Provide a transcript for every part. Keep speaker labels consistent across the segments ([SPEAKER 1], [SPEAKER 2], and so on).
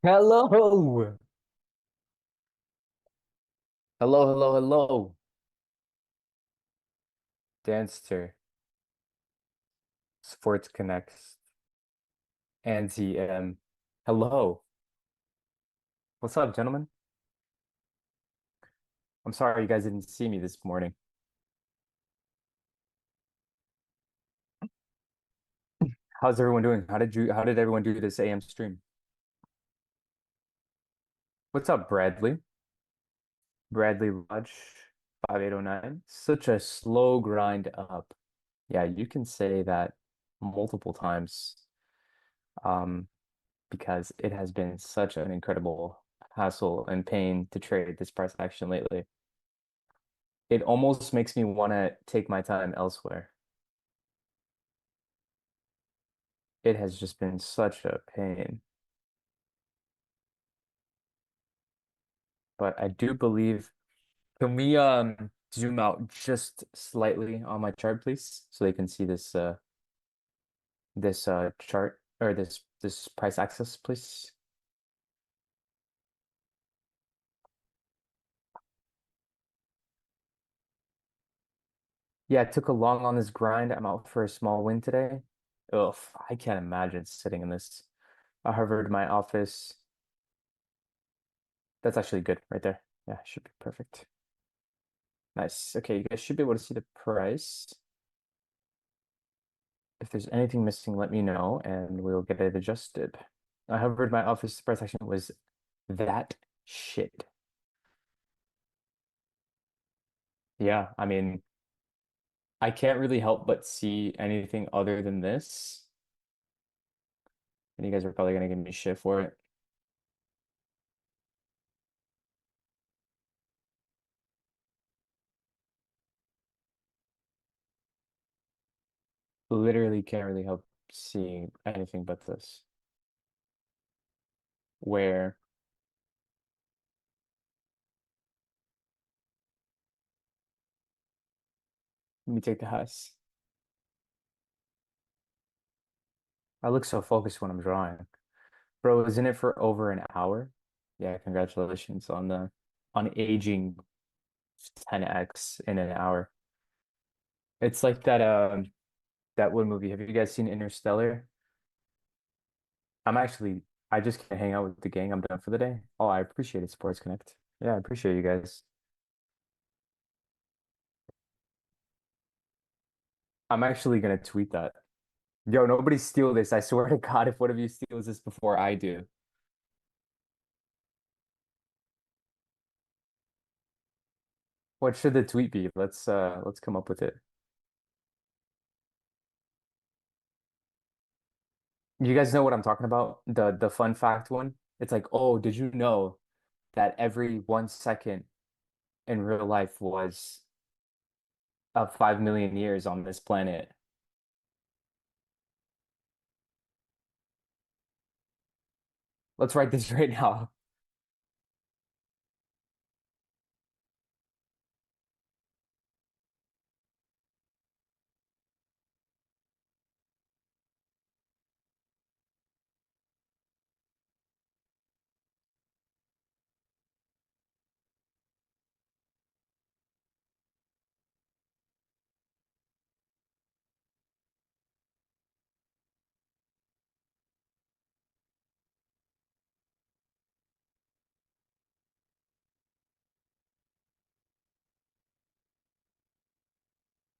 [SPEAKER 1] Hello. Hello, hello, hello. Dancer, Sports Connects, and TM. Hello. What's up, gentlemen? I'm sorry you guys didn't see me this morning. How's everyone doing? How did everyone do this AM stream? What's up, Bradley? Bradley Lodge, 5809. Such a slow grind up. Yeah, you can say that multiple times. Um, because it has been such an incredible hassle and pain to trade this price action lately. It almost makes me want to take my time elsewhere. It has just been such a pain. But I do believe, can we zoom out just slightly on my chart, please? So they can see this chart or this price axis, please. Yeah, it took a long on this grind. I'm out for a small win today. Ugh, I can't imagine sitting in this. I hovered my office. That's actually good right there. Yeah, should be perfect. Nice. Okay, you guys should be able to see the price. If there's anything missing, let me know and we'll get it adjusted. I hovered my office price action was that shit. Yeah, I mean, I can't really help but see anything other than this. And you guys are probably gonna give me shit for it. Literally can't really help seeing anything but this. Where, let me take the house. I look so focused when I'm drawing. Bro, isn't it for over an hour? Yeah, congratulations on the on aging 10x in an hour. It's like that one movie. Have you guys seen Interstellar? I'm actually I just can't hang out with the gang. I'm done for the day. Oh, I appreciate it, Sports Connect. Yeah, I appreciate you guys. I'm actually gonna tweet that. Yo, nobody steal this. I swear to God, if one of you steals this before I do. What should the tweet be? Let's come up with it. You guys know what I'm talking about? The fun fact one? It's like, oh, did you know that every 1 second in real life was 5 million years on this planet? Let's write this right now.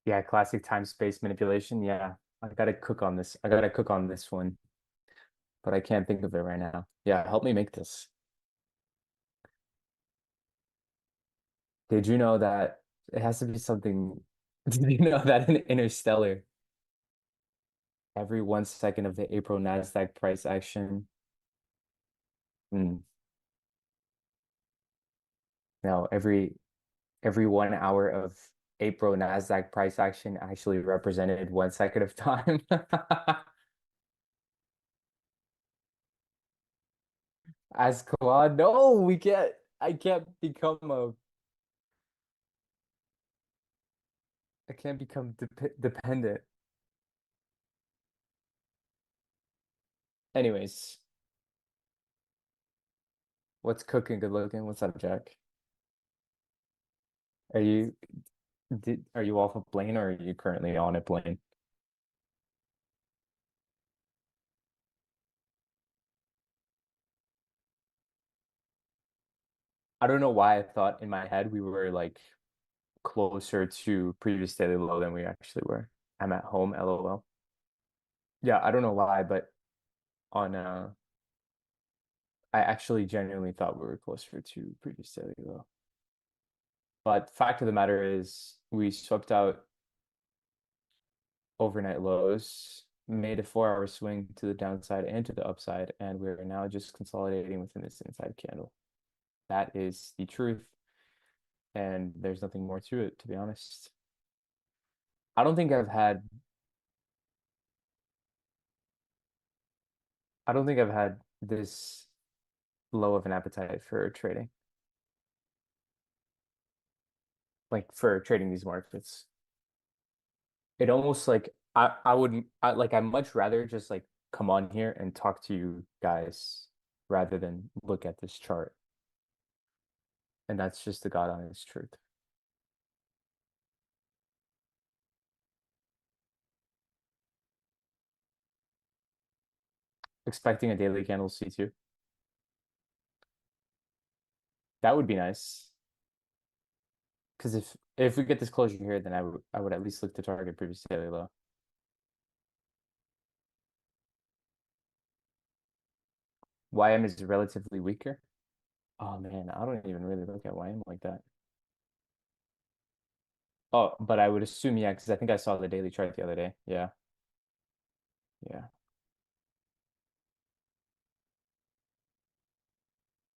[SPEAKER 1] Yeah, classic time space manipulation. Yeah, I gotta cook on this. I gotta cook on this one, but I can't think of it right now. Yeah, help me make this. Did you know that it has to be something? Did you know that in Interstellar, every 1 second of the April NASDAQ price action, mm, no, every 1 hour of April NASDAQ price action actually represented 1 second of time. As Claude, no, we can't. I can't become a. I can't become dependent. Anyways, What's cooking good looking? What's up, Jack? Are you are you off a plane or are you currently on a plane? I don't know why I thought in my head we were like closer to previous daily low than we actually were. I'm at home, LOL. Yeah, I don't know why, but on I actually genuinely thought we were closer to previous daily low. But fact of the matter is we swept out overnight lows, made a 4 hour swing to the downside and to the upside, and we're now just consolidating within this inside candle. That is the truth, and there's nothing more to it, to be honest. I don't think I've had I don't think I've had this low of an appetite for trading, like for trading these markets. It almost like I wouldn't I'd much rather just like come on here and talk to you guys rather than look at this chart. And that's just the God honest truth. Expecting a daily candle C2. That would be nice. Because if we get this closure here, then I would at least look to target previous daily low. YM is relatively weaker. Oh man, I don't even really look at YM like that. Oh, but I would assume, yeah, because I think I saw the daily chart the other day. Yeah, yeah.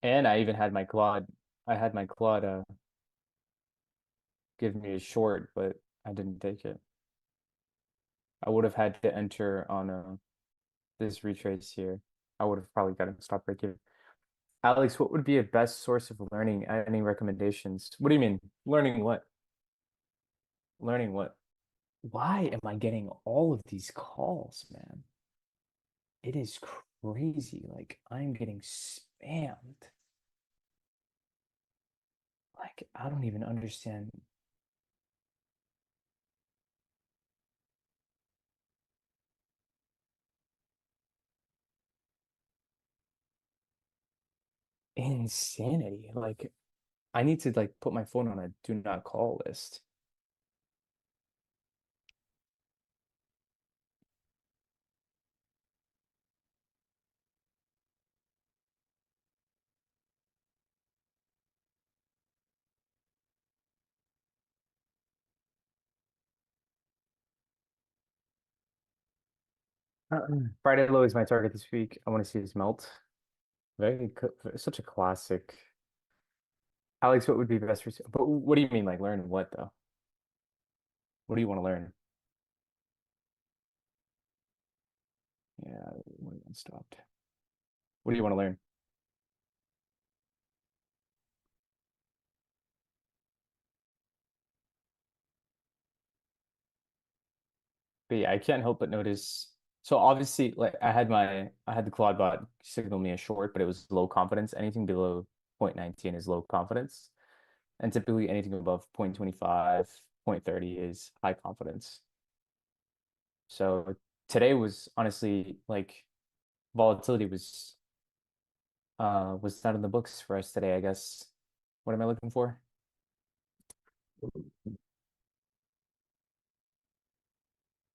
[SPEAKER 1] And I even had my Claude. I had my Claude give me a short, but I didn't take it. I would have had to enter on this retrace here. I would have probably gotten stop right here. Alex, what would be a best source of learning? Any recommendations? What do you mean? Learning what? Learning what? Why am I getting all of these calls, man? It is crazy. Like I'm getting spammed. Like I don't even understand. Insanity. Like I need to like put my phone on a do not call list. Friday low is my target this week. I want to see this melt. Such a classic. Alex, what would be best for? But what do you mean, like learn what though? What do you want to learn? Yeah, one stopped. What do you want to learn? But yeah, I can't help but notice. So obviously, like I had the Claude bot signal me a short, but it was low confidence. Anything below 0.19 is low confidence, and typically anything above 0.25, 0.30 is high confidence. So today was honestly like volatility was not in the books for us today, I guess. What am I looking for?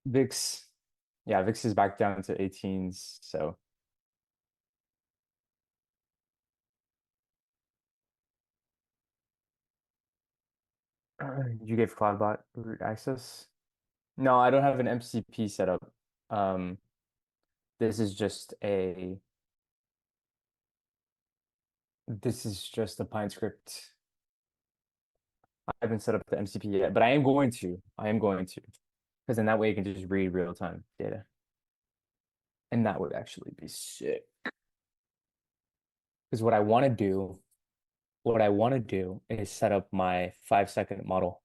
[SPEAKER 1] VIX. Yeah, VIX is back down to 18s. So you gave CloudBot root access? No, I don't have an MCP set up. Um, this is just a this is just a Pine script. I haven't set up the MCP yet, but I am going to. I am going to. Because in that way you can just read real-time data. And that would actually be sick. Because what I want to do is set up my 5 second model.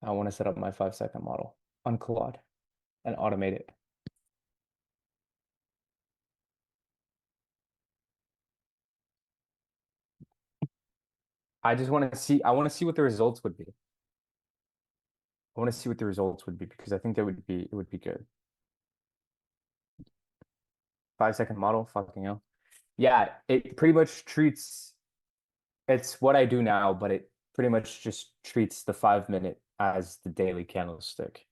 [SPEAKER 1] I want to set up my 5 second model on Claude and automate it. I just want to see. I want to see what the results would be. I want to see what the results would be because I think that would be it would be good. 5 second model, fucking hell. Yeah, it pretty much treats it's what I do now, but it pretty much just treats the 5 minute as the daily candlestick.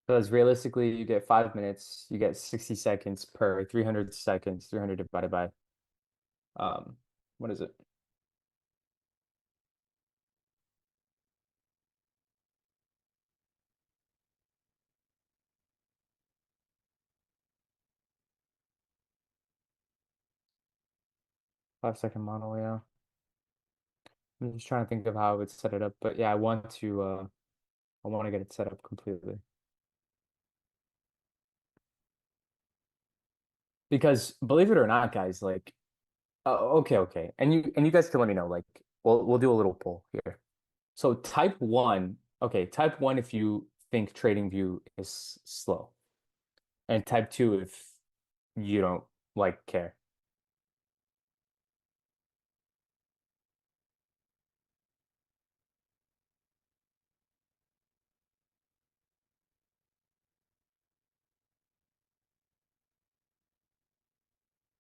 [SPEAKER 1] Because realistically, you get 5 minutes, you get 60 seconds per 300 seconds, 300 divided by um what is it? 5 second model, yeah. I'm just trying to think of how I would set it up, but yeah, I want to get it set up completely. Because believe it or not, guys, like okay. And you guys can let me know, like we'll do a little poll here. So type one, okay, type one if you think trading view is slow. And type two if you don't like care.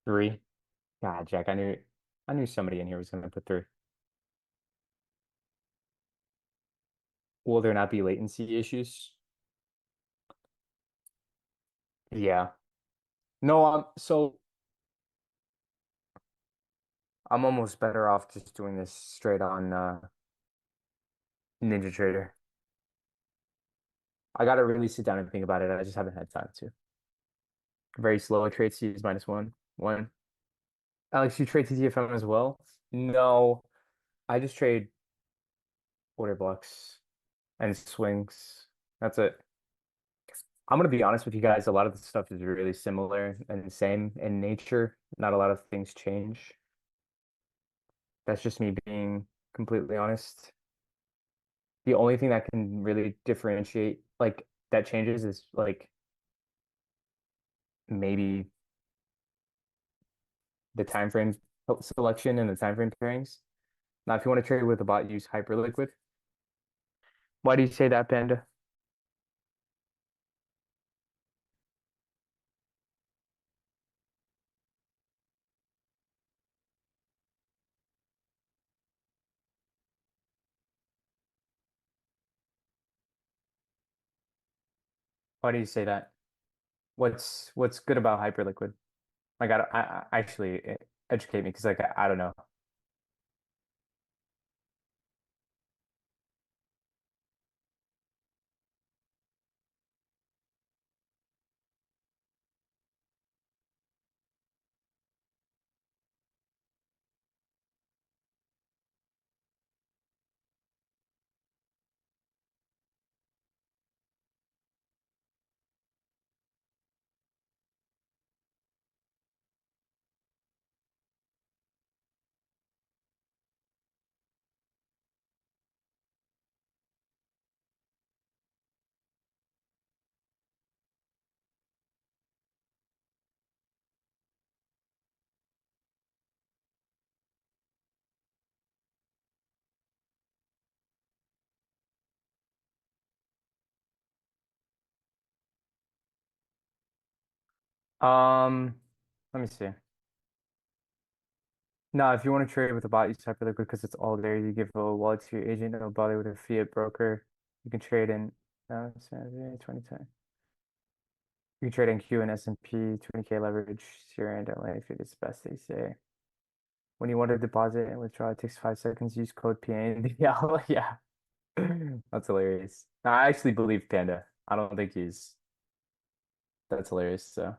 [SPEAKER 1] Three. God, Jack, I knew somebody in here was gonna put three. Will there not be latency issues? Yeah. No, I'm almost better off just doing this straight on Ninja Trader. I gotta really sit down and think about it. I just haven't had time to. Very slow. Trade C is minus one. One. Alex, you trade TTFM as well? No, I just trade order blocks and swings. That's it. I'm gonna be honest with you guys. A lot of the stuff is really similar and the same in nature. Not a lot of things change. That's just me being completely honest. The only thing that can really differentiate, like that changes, is like maybe the time frame selection and the time frame pairings. Now, if you want to trade with a bot, use Hyperliquid. Why do you say that, Panda? Why do you say that? What's good about Hyperliquid? Like I actually educate me because like I don't know. Um, Let me see. No, if you want to trade with a bot, use Hyperliquid because it's all there. You give a wallet to your agent, no bother with a fiat broker. You can trade in 2010. You can trade in Q and S&P, 20K leverage, Sierra and LA if it's best they say. When you want to deposit and withdraw, it takes 5 seconds. Use code PAN. Yeah, yeah. That's hilarious. No, I actually believe Panda. I don't think he's that's hilarious. So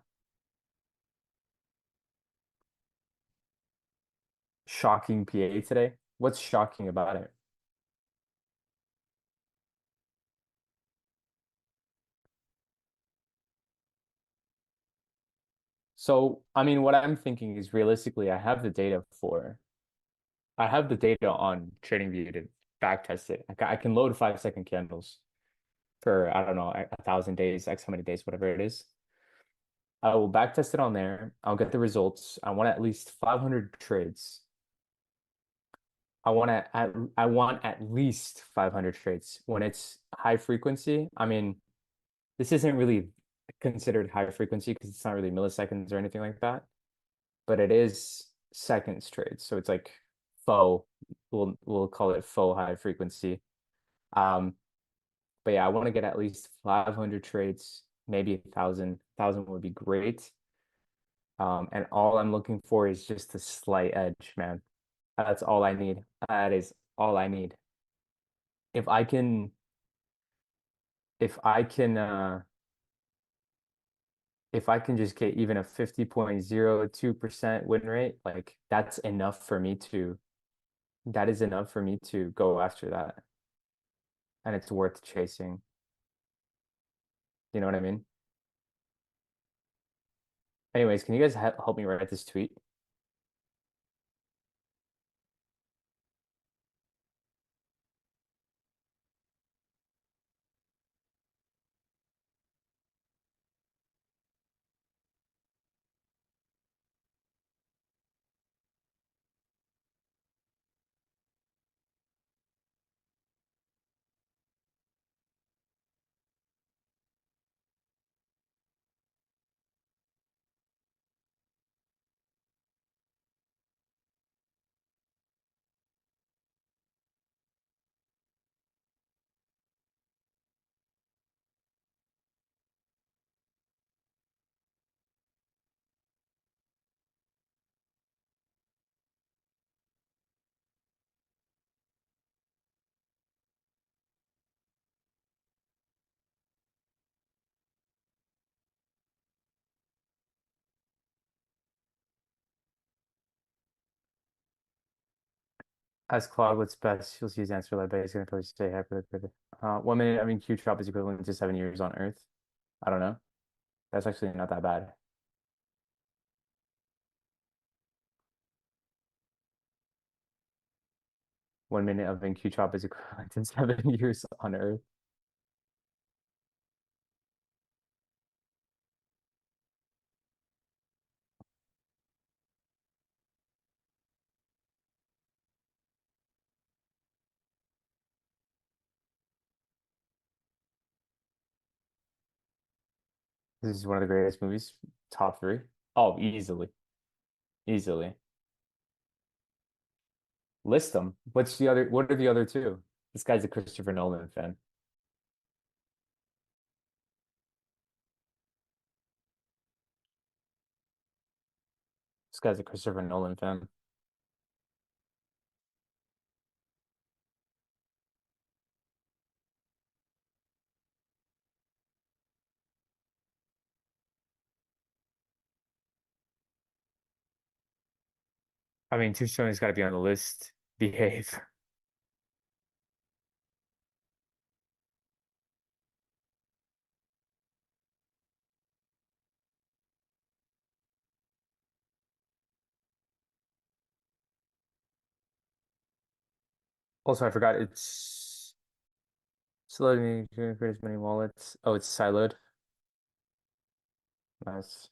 [SPEAKER 1] shocking PA today. What's shocking about it? So, I mean, what I'm thinking is realistically, I have the data on TradingView to back test it. I can load 5 second candles. for, I don't know, 1,000 days, X how many days, whatever it is. I will backtest it on there. I'll get the results. I want at least 500 trades. I want at least 500 trades. When it's high frequency, I mean, this isn't really considered high frequency because it's not really milliseconds or anything like that, but it is seconds trades. So it's like faux. We'll call it faux high frequency. Um, but yeah, I want to get at least 500 trades, maybe 1,000. 1,000 would be great. And all I'm looking for is just a slight edge, man. That's all I need. That is all I need. If I can, if I can, if I can just get even a 50.02% win rate, like that's enough for me to, that is enough for me to go after that. And it's worth chasing. You know what I mean? Anyways, can you guys help me write this tweet? As Claude, what's best? You'll see his answer like, but he's gonna probably say hyper. 1 minute of Q chop is equivalent to 7 years on Earth. I don't know. That's actually not that bad. 1 minute of Q chop is equivalent to 7 years on Earth. This is one of the greatest movies. Top three. Oh, easily. Easily. List them. What are the other two? This guy's a Christopher Nolan fan. This guy's a Christopher Nolan fan. I mean, Tombstone's got to be on the list. Behave. Also, I forgot it's slowly create as many wallets. Oh, it's siloed. Nice.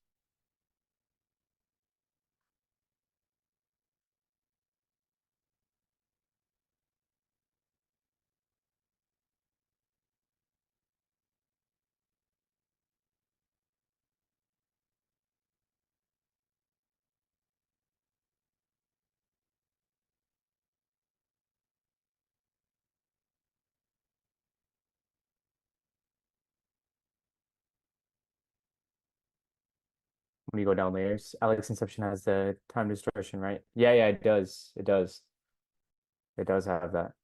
[SPEAKER 1] When you go down layers, Alex Inception has the time distortion, right? Yeah, yeah, it does. It does. It does have that.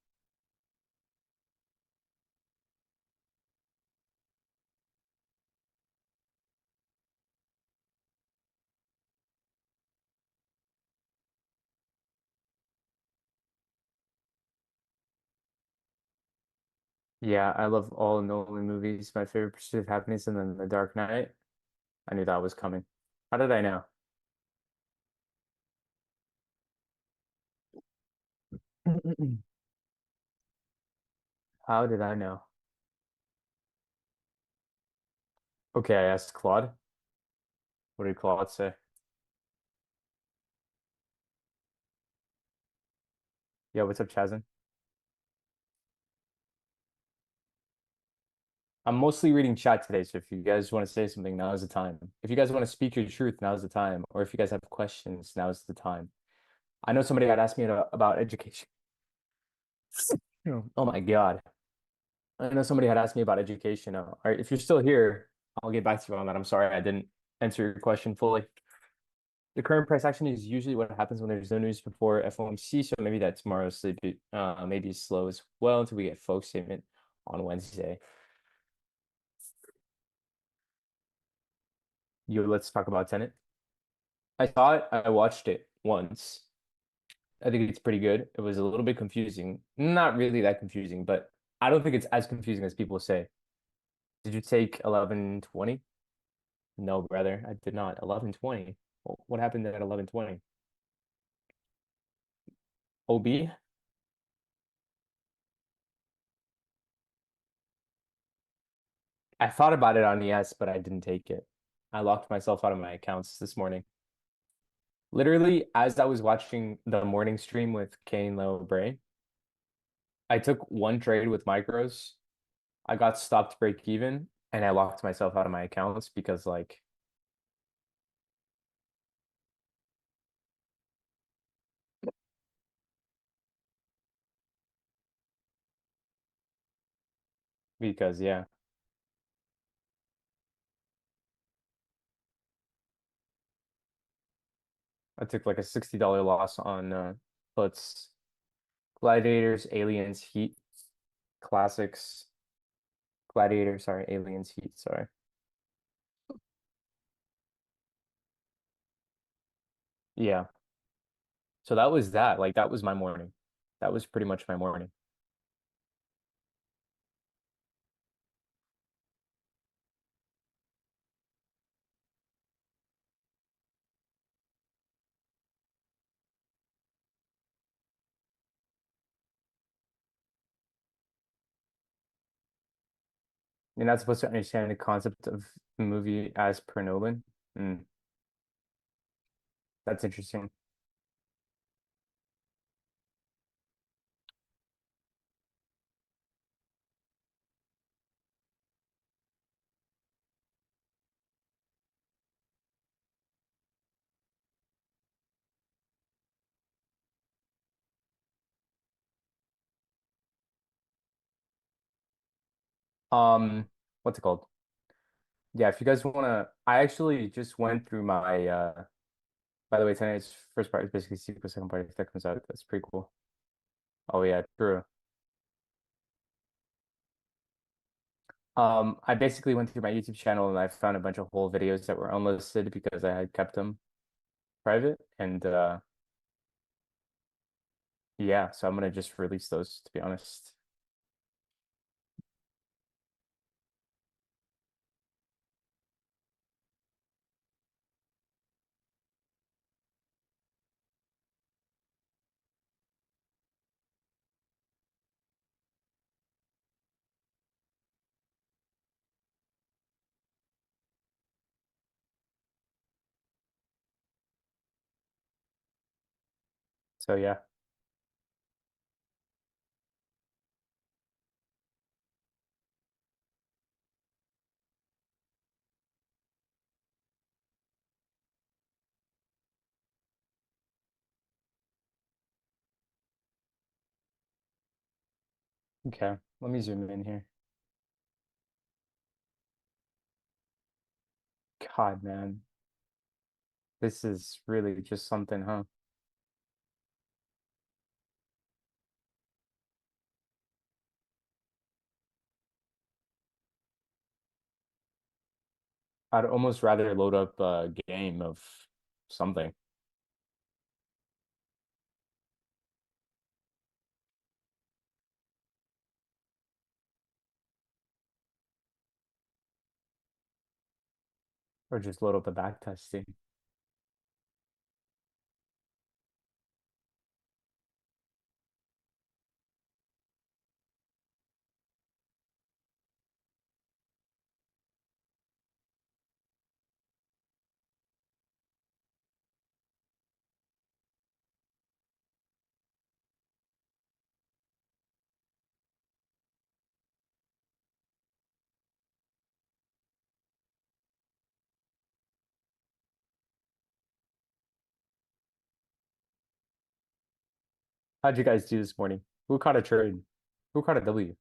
[SPEAKER 1] Yeah, I love all Nolan movies. My favorite Pursuit of Happiness and then The Dark Knight. I knew that was coming. How did I know? How did I know? Okay, I asked Claude. What did Claude say? Yeah, what's up, Chazin? I'm mostly reading chat today, so if you guys want to say something, now is the time. If you guys want to speak your truth, now is the time. Or if you guys have questions, now is the time. I know somebody had asked me about education. Oh my God. I know somebody had asked me about education. All right, if you're still here, I'll get back to you on that. I'm sorry I didn't answer your question fully. The current price action is usually what happens when there's no news before FOMC, so maybe that tomorrow's sleep maybe slow as well until we get folks statement on Wednesday. Let's talk about Tenet. I saw it. I watched it once. I think it's pretty good. It was a little bit confusing. Not really that confusing, but I don't think it's as confusing as people say. Did you take 1120? No, brother, I did not. 1120. What happened at 1120? OB? I thought about it on ES, but I didn't take it. I locked myself out of my accounts this morning. Literally, as I was watching the morning stream with Kane Leo Bray, I took one trade with micros. I got stopped break even, and I locked myself out of my accounts because yeah, I took like a $60 loss on puts, Gladiators, Aliens, Heat, Classics, Gladiator, sorry, Aliens, Heat, sorry. Yeah. So that was that. Like that was my morning. That was pretty much my morning. You're not supposed to understand the concept of the movie as per Nolan. Mm, that's interesting. What's it called? Yeah, if you guys wanna, I actually just went through my by the way, tonight's first part is basically sequel, second part if that comes out. That's pretty cool. Oh yeah, true. I basically went through my YouTube channel and I found a bunch of whole videos that were unlisted because I had kept them private. And yeah, so I'm gonna just release those to be honest. So yeah, okay. Let me zoom in here. God, man, this is really just something, huh? I'd almost rather load up a game of something or just load up a back testing. How'd you guys do this morning? Who caught a trade? Who caught a W?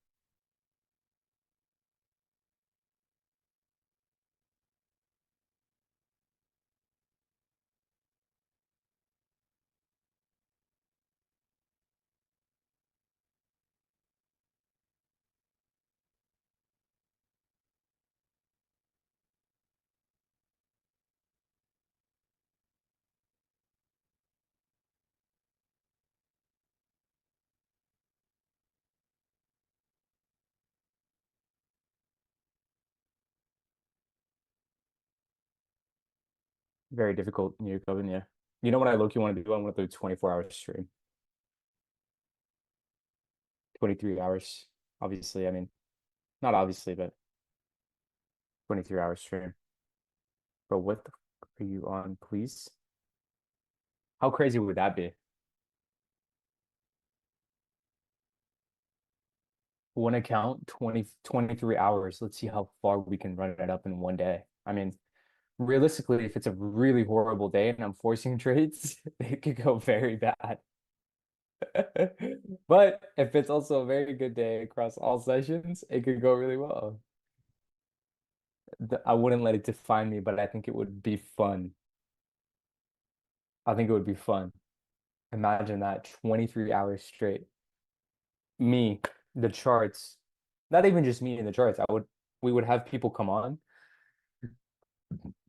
[SPEAKER 1] Very difficult New York Open, yeah. You know what I low-key want to do? I want to do 24-hour stream. 23 hours. Obviously, I mean, not obviously, but 23-hour stream. But what the fuck are you on, please? How crazy would that be? One account, 23 hours. Let's see how far we can run it up in one day. I mean, realistically, if it's a really horrible day and I'm forcing trades, it could go very bad. But if it's also a very good day across all sessions, it could go really well. I wouldn't let it define me, but I think it would be fun. I think it would be fun. Imagine that 23 hours straight. Me, the charts, not even just me in the charts. We would have people come on,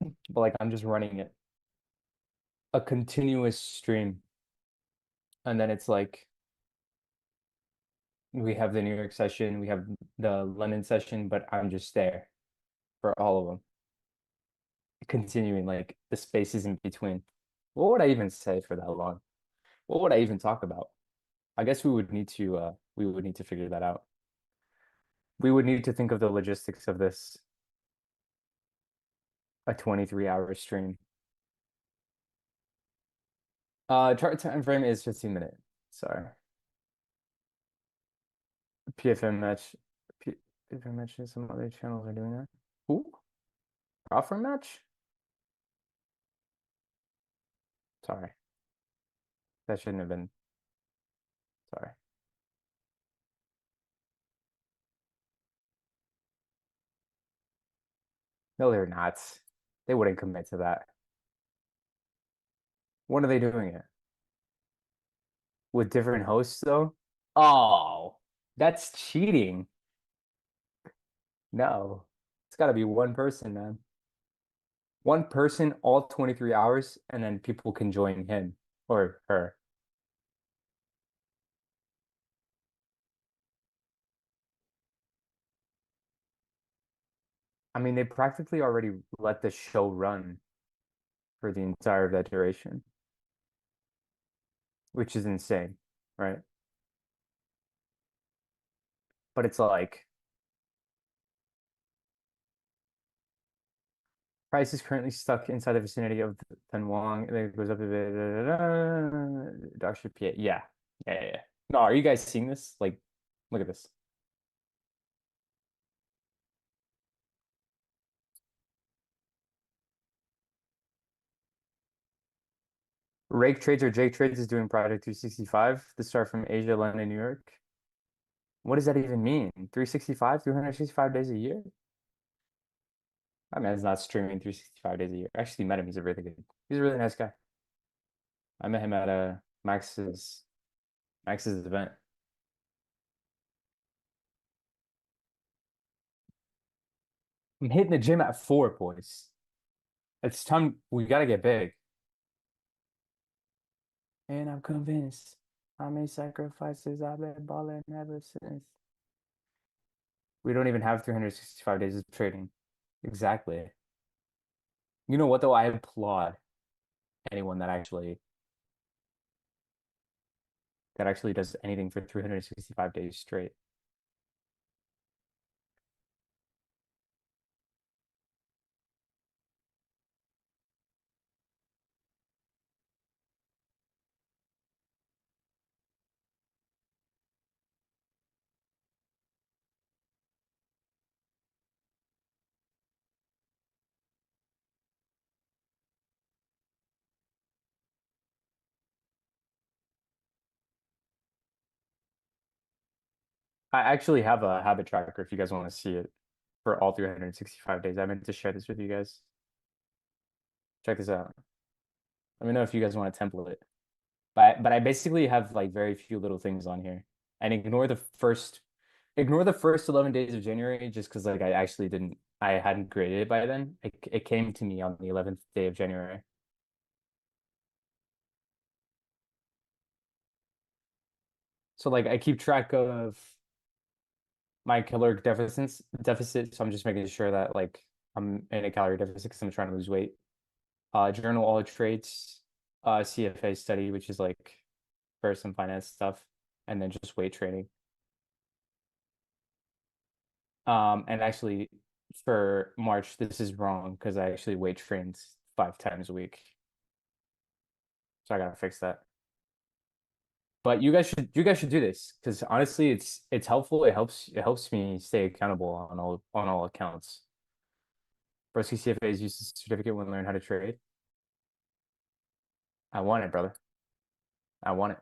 [SPEAKER 1] but like I'm just running it, a continuous stream. And then it's like we have the New York session, we have the London session, but I'm just there for all of them, continuing like the spaces in between. What would I even say for that long? What would I even talk about? I guess we would need to figure that out. We would need to think of the logistics of this, a 23-hour stream. Chart time frame is 15 minutes. Sorry. PFM match. PFM match and some other channels are doing that. Who? Offer match? Sorry. That shouldn't have been. Sorry. No, they're not. They wouldn't commit to that. When are they doing it? With different hosts, though? Oh, that's cheating. No. It's got to be one person, man. One person all 23 hours, and then people can join him or her. I mean, they practically already let the show run for the entire of that duration, which is insane, right? But it's like price is currently stuck inside the vicinity of Ten Wong. And then it goes up a bit. Dr. P. Yeah. Yeah. No, are you guys seeing this? Like, look at this. Rake Trades or Jake Trades is doing Project 365. The start from Asia, London, New York. What does that even mean? 365, 365 days a year? That man's not streaming 365 days a year. I actually met him. He's a really good, he's a really nice guy. I met him at Max's event. I'm hitting the gym at 4, boys. It's time we gotta get big. And I'm convinced how many sacrifices I've been balling ever since. We don't even have 365 days of trading. Exactly. You know what though? I applaud anyone that actually does anything for 365 days straight. I actually have a habit tracker if you guys want to see it for all 365 days. I meant to share this with you guys. Check this out. Let me know if you guys want a template. But I basically have like very few little things on here. And ignore the first 11 days of January just because like I hadn't graded it by then. It came to me on the 11th day of January. So like I keep track of my caloric deficit. So I'm just making sure that like I'm in a calorie deficit because I'm trying to lose weight. Journal all traits, CFA study, which is like for some finance stuff, and then just weight training. And actually for March, this is wrong because I actually weight trained 5 times a week. So I gotta fix that. But you guys should do this because honestly it's helpful. It helps me stay accountable on all accounts. First CFAs use the certificate when learn how to trade. I want it, brother. I want it.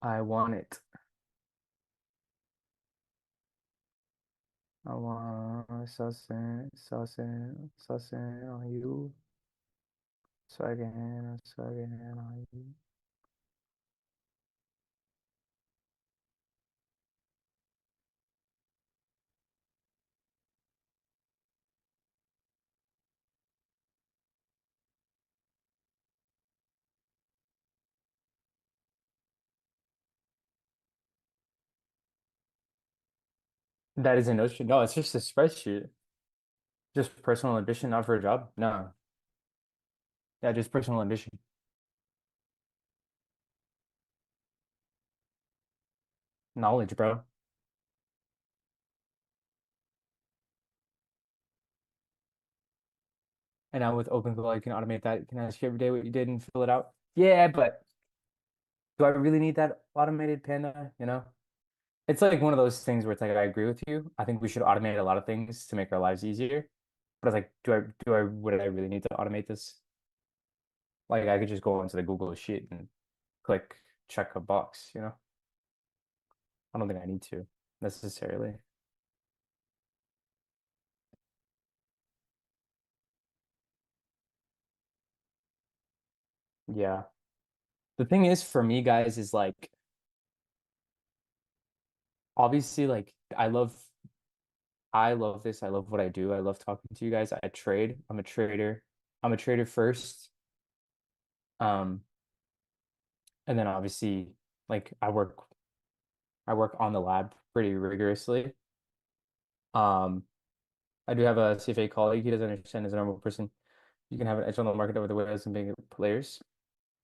[SPEAKER 1] I want it. I want sussing on you. Swagging on you. That is a notion. No, it's just a spreadsheet. Just personal ambition, not for a job. No. Yeah, just personal ambition. Knowledge, bro. And now with OpenGL, you can automate that. You can ask you every day what you did and fill it out. Yeah, but do I really need that automated Panda? It's like one of those things where it's like I agree with you. I think we should automate a lot of things to make our lives easier. But it's like, would I really need to automate this? Like I could just go into the Google sheet and click check a box. I don't think I need to necessarily. Yeah. The thing is for me, guys, is like obviously like I love this. I love what I do. I love talking to you guys. I trade. I'm a trader. I'm a trader first. Um, and then obviously like I work on the lab pretty rigorously. Um, I do have a CFA colleague. He doesn't understand as a normal person. You can have an edge on the market over the whales and big players.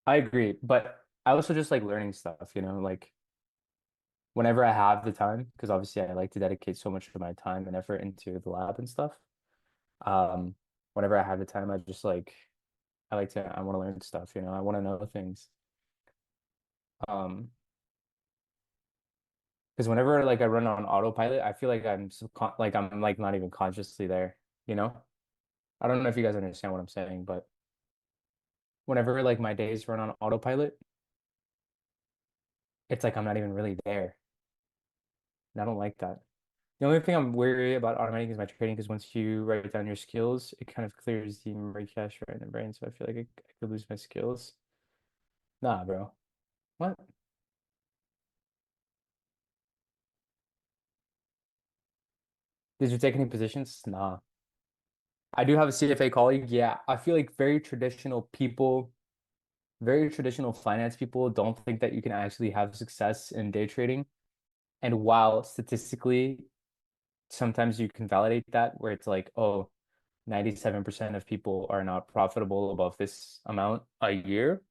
[SPEAKER 1] I agree, but I also just like learning stuff, like whenever I have the time, because obviously I like to dedicate so much of my time and effort into the lab and stuff. Um, Whenever I have the time, I want to learn stuff. I want to know things. Um, because whenever like I run on autopilot, I feel like I'm like not even consciously there. I don't know if you guys understand what I'm saying, but whenever like my days run on autopilot, it's like I'm not even really there. And I don't like that. The only thing I'm wary about automating is my trading because once you write down your skills, it kind of clears the memory cache right in the brain. So I feel like I could lose my skills. Nah, bro. What? Did you take any positions? Nah. I do have a CFA colleague. Yeah, I feel like very traditional finance people don't think that you can actually have success in day trading. And while statistically, sometimes you can validate that where it's like, oh, 97% of people are not profitable above this amount a year.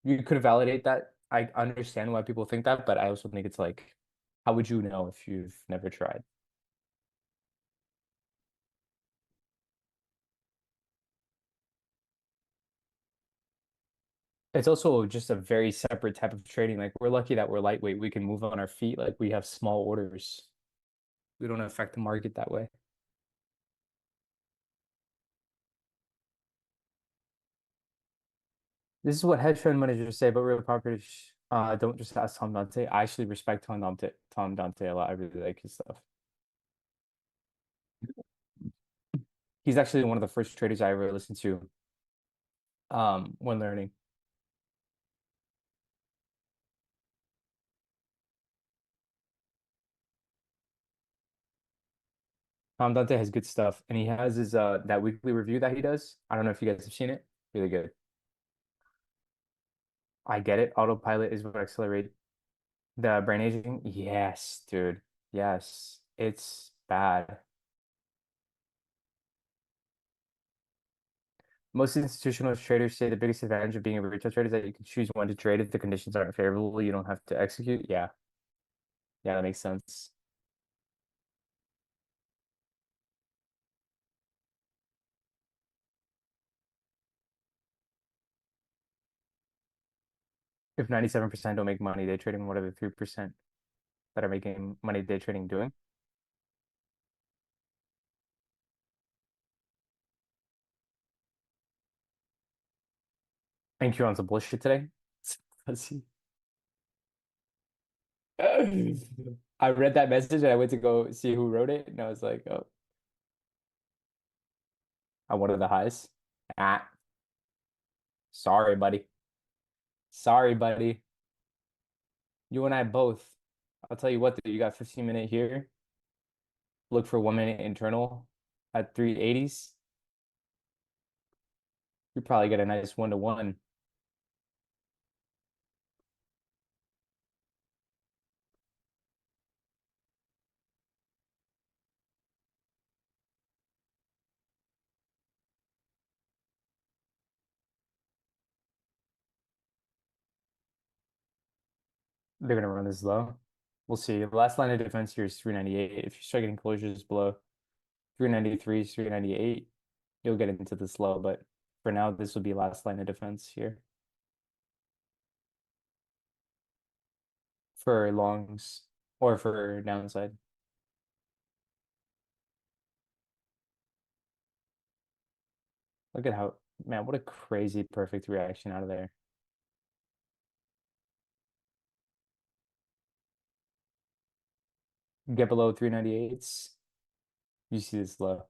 [SPEAKER 1] You could validate that. I understand why people think that, but I also think it's like, how would you know if you've never tried? It's also just a very separate type of trading. Like we're lucky that we're lightweight. We can move on our feet. Like we have small orders. We don't affect the market that way. This is what hedge fund managers say about real property. Don't just ask Tom Dante. I actually respect Tom Dante a lot. I really like his stuff. He's actually one of the first traders I ever listened to when learning. Tom Dante has good stuff, and he has his that weekly review that he does. I don't know if you guys have seen it. Really good. I get it. Autopilot is what accelerate the brain aging. Yes, dude. Yes, it's bad. Most institutional traders say the biggest advantage of being a retail trader is that you can choose when to trade if the conditions aren't favorable. You don't have to execute. Yeah, yeah, that makes sense. If 97% don't make money day trading, what are the 3% that are making money day trading doing? And Q on some bullshit today. Let's see. I read that message and I went to go see who wrote it, and I was like, oh, I wanted the highs. Ah, sorry, buddy. Sorry, buddy. You and I both. I'll tell you what, though, you got 15-minute here. Look for 1 minute internal at 380s. You probably get a nice 1-to-1. They're gonna run this low. We'll see. The last line of defense here is 398. If you start getting closures below 393, 398, you'll get into this low. But for now, this will be last line of defense here for longs or for downside. Look at how, man, what a crazy perfect reaction out of there. Get below 398s, you see this low.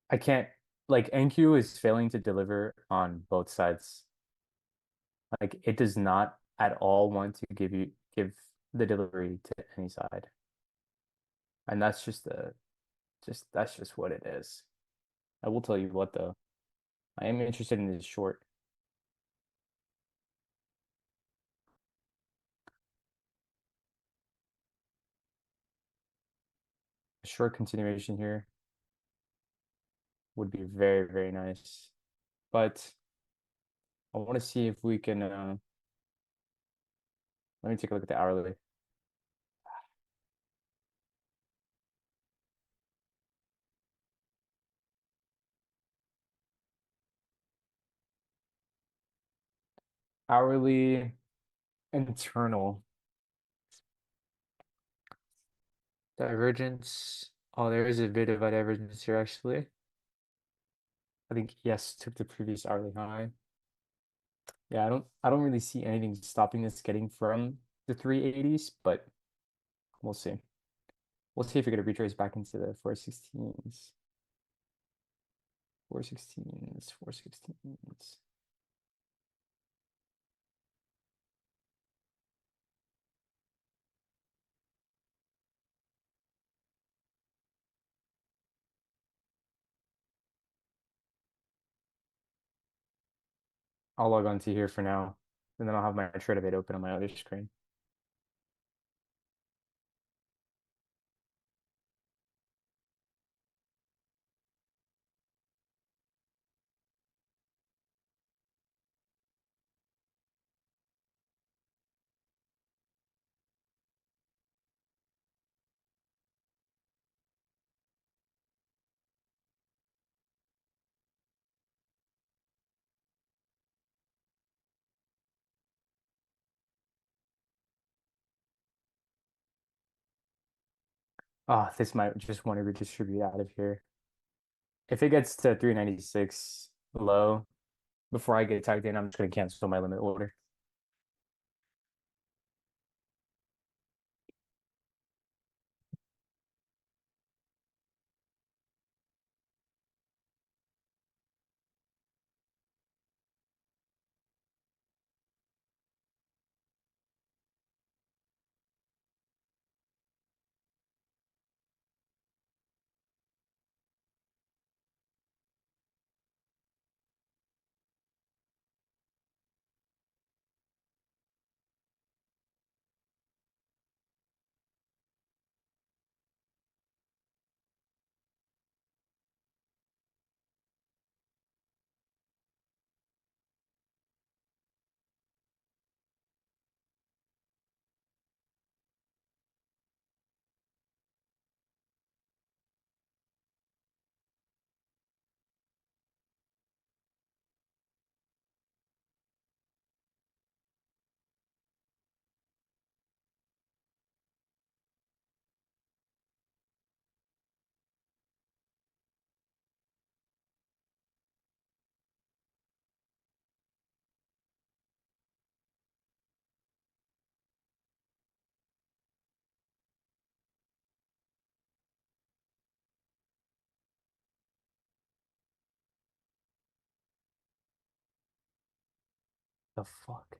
[SPEAKER 1] I can't, like, NQ is failing to deliver on both sides. Like, it does not at all want to give the delivery to any side. And that's that's just what it is. I will tell you what though. I am interested in this short. A short continuation here would be very, very nice. But I want to see if we can let me take a look at the hourly. Hourly internal divergence. Oh, there is a bit of a divergence here actually. I think yes took the previous hourly high. Yeah, I don't really see anything stopping this getting from the 380s, but we'll see. We'll see if we get a retrace back into the 416s. 416s, 416s. I'll log on to here for now, and then I'll have my Trinivate open on my other screen. Oh, this might just want to redistribute out of here. If it gets to 396 low before I get tagged in, I'm just going to cancel my limit order. The fuck?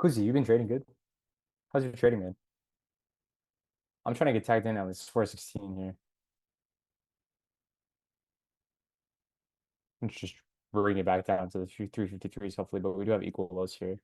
[SPEAKER 1] Kuzi, you've been trading good? How's your trading, man? I'm trying to get tagged in at this 416 here. Let's just bring it back down to the 353s, hopefully, but we do have equal lows here.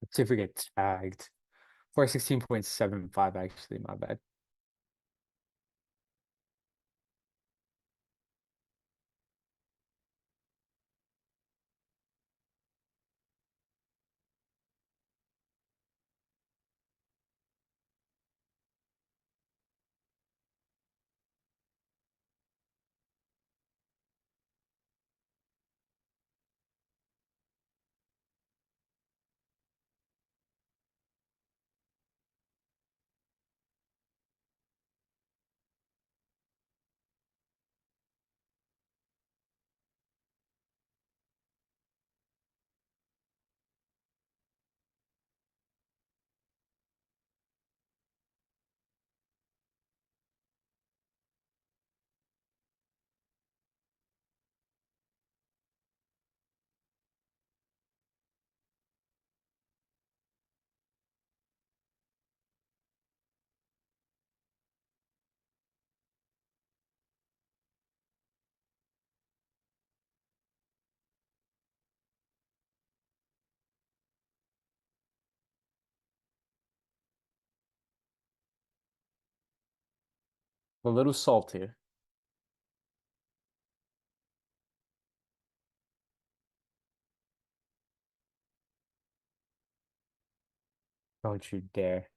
[SPEAKER 1] Let's see if we get tagged. 416.75, actually, my bad. A little salty. Don't you dare.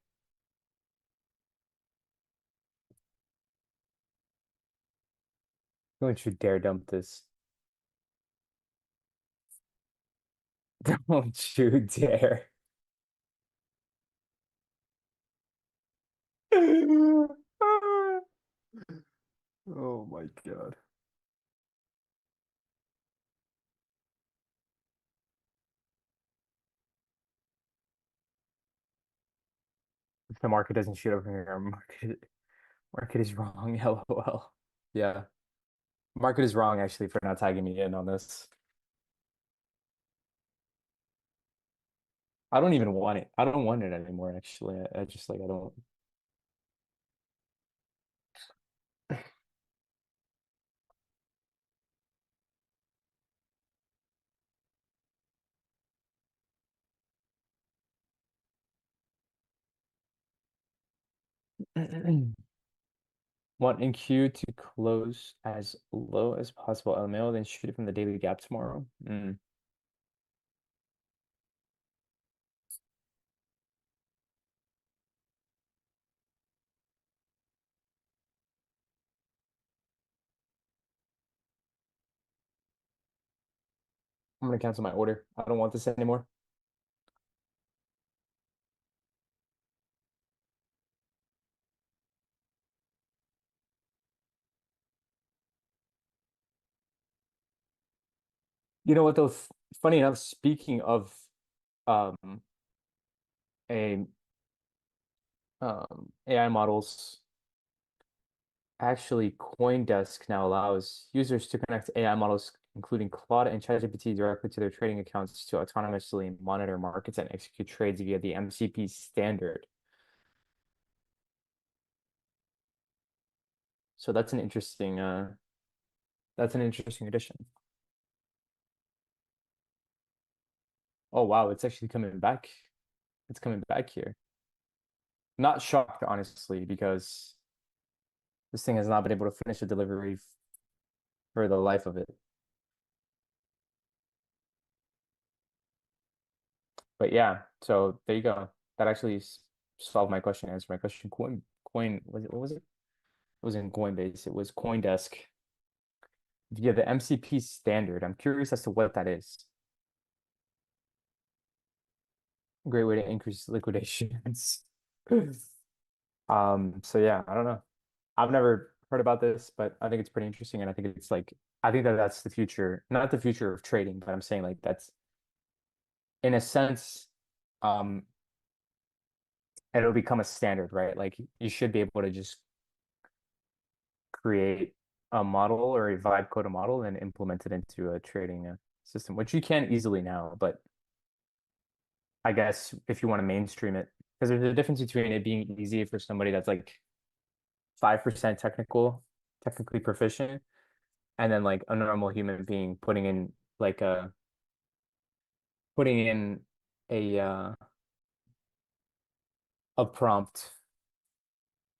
[SPEAKER 1] Don't you dare dump this. Don't you dare. Oh my God. If the market doesn't shoot over here, market is wrong. LOL. Yeah. Market is wrong actually for not tagging me in on this. I don't even want it. I don't want it anymore, actually. I just like I don't. Want NQ to close as low as possible LMAO, then shoot it from the daily gap tomorrow. I'm gonna cancel my order. I don't want this anymore. You know what though? Funny enough, speaking of um a AI models, actually CoinDesk now allows users to connect AI models, including Claude and ChatGPT, directly to their trading accounts to autonomously monitor markets and execute trades via the MCP standard. So that's an interesting addition. Oh wow, it's actually coming back. It's coming back here. Not shocked, honestly, because this thing has not been able to finish a delivery for the life of it. But yeah, so there you go. That actually solved my question, answered my question. Coin, was it, what was it? It was in Coinbase. It was CoinDesk via the MCP standard. I'm curious as to what that is. Great way to increase liquidations. So yeah, I don't know. I've never heard about this, but I think it's pretty interesting, and I think it's like I think that that's the future, not the future of trading, but I'm saying like that's in a sense, um, it'll become a standard, right? Like you should be able to just create a model or a vibe code a model and implement it into a trading system, which you can easily now. But I guess if you want to mainstream it, because there's a difference between it being easy for somebody that's like 5% technically proficient, and then like a normal human being like a putting in a prompt,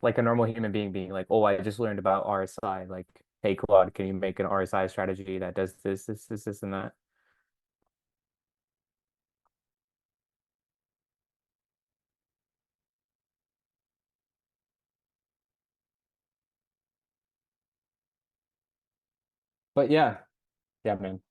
[SPEAKER 1] like a normal human being being like, oh, I just learned about RSI. Like, hey Claude, can you make an RSI strategy that does this, and that? But yeah, yeah, man.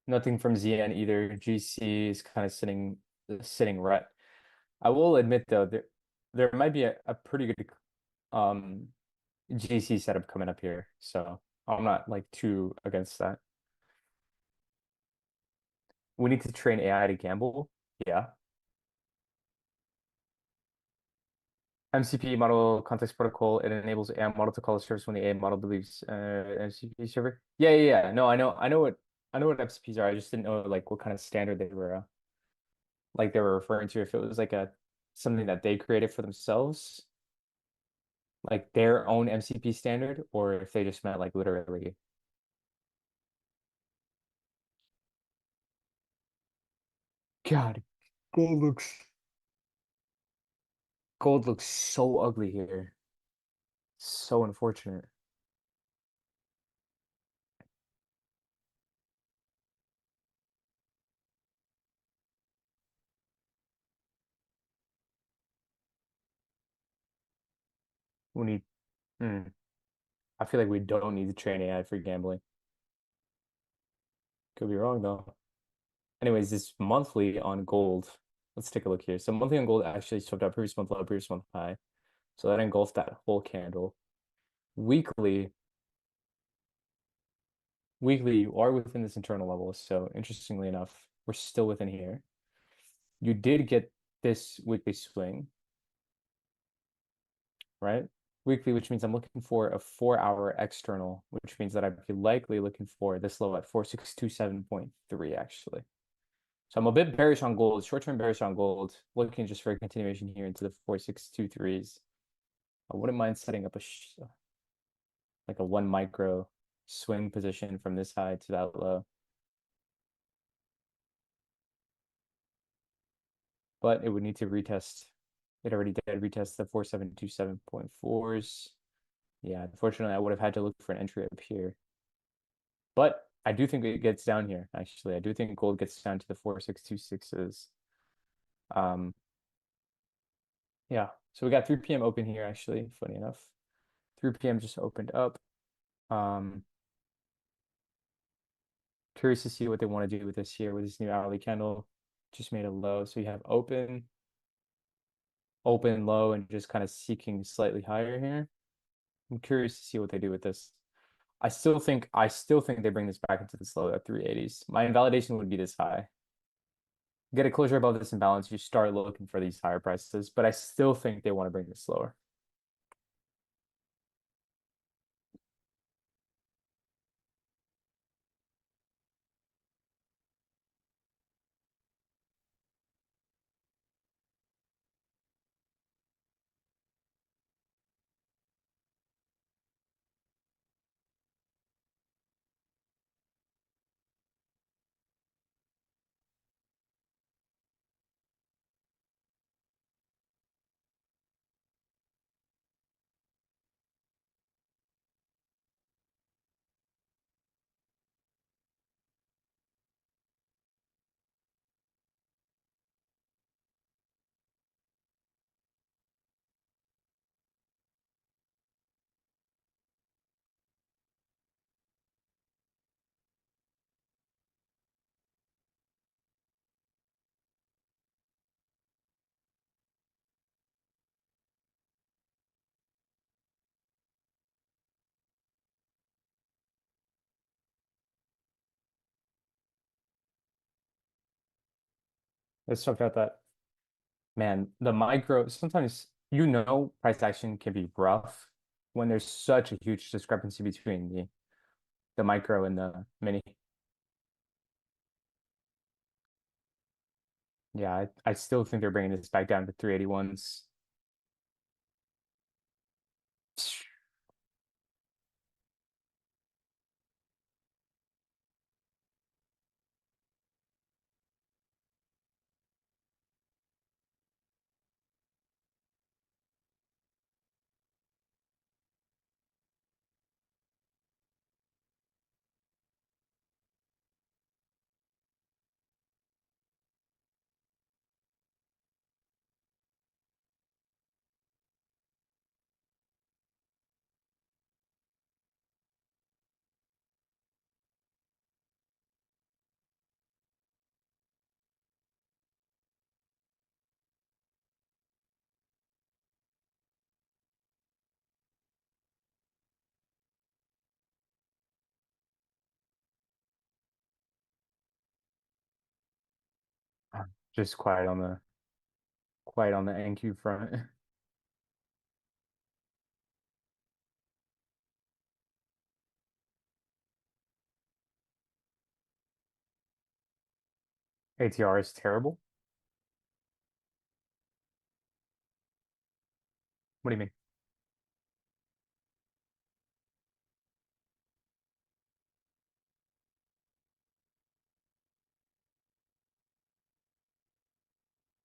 [SPEAKER 1] Nothing from ZN either. GC is kind of sitting right. I will admit though, there might be a pretty good um GC setup coming up here. So I'm not like too against that. We need to train AI to gamble. Yeah. MCP model context protocol, it enables AI model to call a service when the AI model believes MCP server. Yeah, yeah, yeah. No, I know what MCPs are. I just didn't know like what kind of standard they were referring to. If it was like a something that they created for themselves, like their own MCP standard, or if they just meant like literally. God, gold looks gold looks so ugly here. So unfortunate. We need. Hmm. I feel like we don't need to train AI for gambling. Could be wrong though. Anyways, this monthly on gold. Let's take a look here. So monthly on gold actually swept out previous month low, previous month high. So that engulfed that whole candle. Weekly, weekly, you are within this internal level. So interestingly enough, we're still within here. You did get this weekly swing, right? Weekly, which means I'm looking for a 4 hour external, which means that I'd be likely looking for this low at 4627.3 actually. So I'm a bit bearish on gold, short-term bearish on gold, looking just for a continuation here into the 4623s. I wouldn't mind setting up like a 1 micro swing position from this high to that low. But it would need to retest. It already did retest the 4727.4s. Yeah, unfortunately, I would have had to look for an entry up here. But I do think it gets down here, actually. I do think gold gets down to the 4626s. Um, yeah. So we got 3 p.m. open here, actually, funny enough. 3 p.m. just opened up. Um, Curious to see what they want to do with this here with this new hourly candle. Just made a low. So you have open, open, low, and just kind of seeking slightly higher here. I'm curious to see what they do with this. I still think they bring this back into this low at 380s. My invalidation would be this high. Get a closure above this imbalance, you start looking for these higher prices, but I still think they want to bring this lower. Let's talk about that. Man, the micro, sometimes price action can be rough when there's such a huge discrepancy between the micro and the mini. Yeah, I still think they're bringing this back down to 381s. Just quiet on the NQ front. ATR is terrible. What do you mean?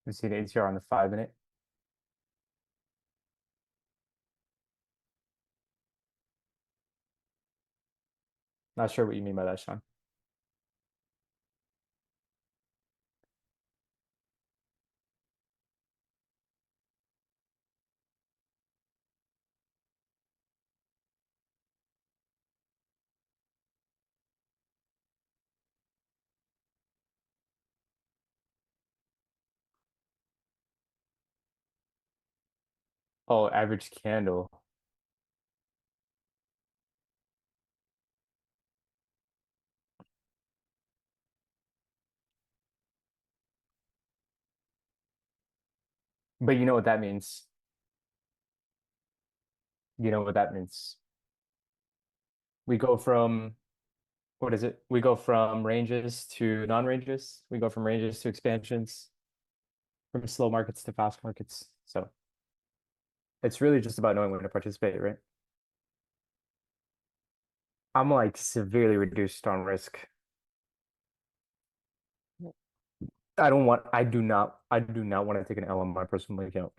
[SPEAKER 1] You see the ATR on the 5 minute. Not sure what you mean by that, Sean. Oh, average candle. But you know what that means. You know what that means. We go from, what is it? We go from ranges to non-ranges. We go from ranges to expansions, from slow markets to fast markets. So it's really just about knowing when to participate, right? I'm like severely reduced on risk. I do not want to take an L on my personal account.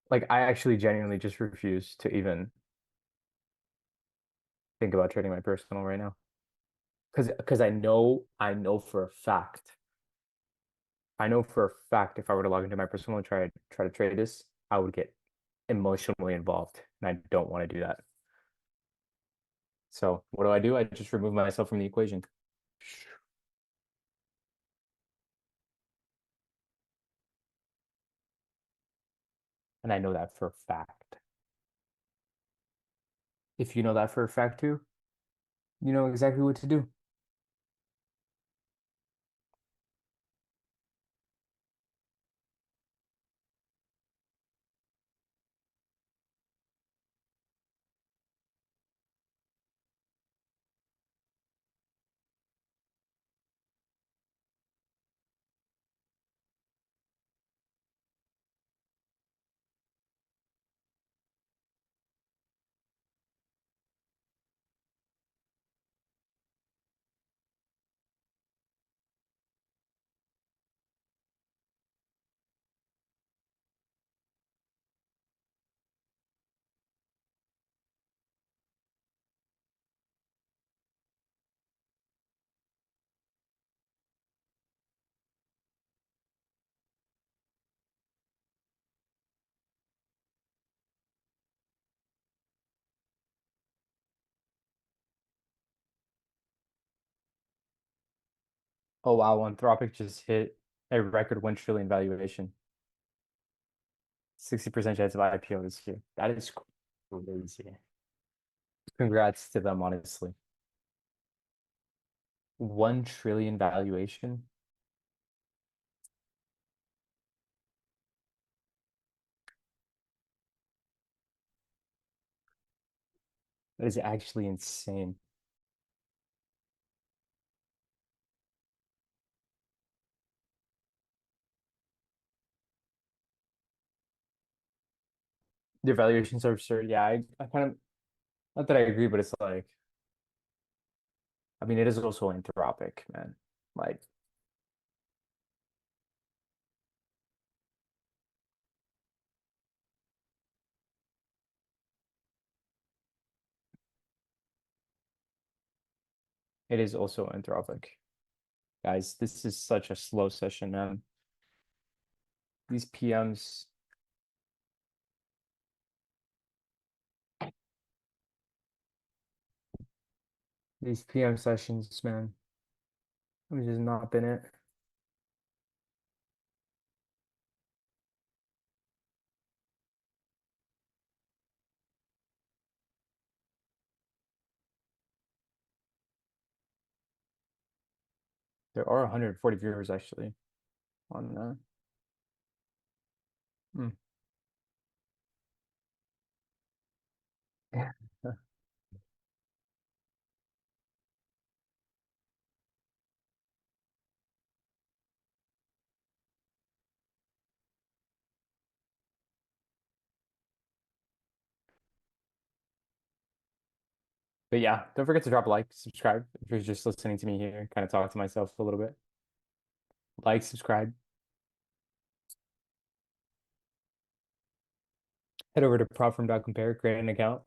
[SPEAKER 1] Like I actually genuinely just refuse to even think about trading my personal right now. Because I know for a fact, I know for a fact if I were to log into my personal and try to trade this, I would get emotionally involved. And I don't want to do that. So what do? I just remove myself from the equation. And I know that for a fact. If you know that for a fact too, you know exactly what to do. Oh wow, Anthropic just hit a record 1 trillion valuation. 60% chance of IPO this year. That is crazy. Congrats to them, honestly. 1 trillion valuation. That is actually insane. Their valuations are absurd. Yeah, I kind of not that I agree, but it's like I mean it is also Anthropic, man. Like it is also Anthropic. Guys, this is such a slow session, man. These PMs, these PM sessions, man. I've just not been it. There are 140 viewers actually on hmm. But yeah, don't forget to drop a like, subscribe if you're just listening to me here, kind of talk to myself a little bit. Like, subscribe. Head over to propfirm.compare, create an account,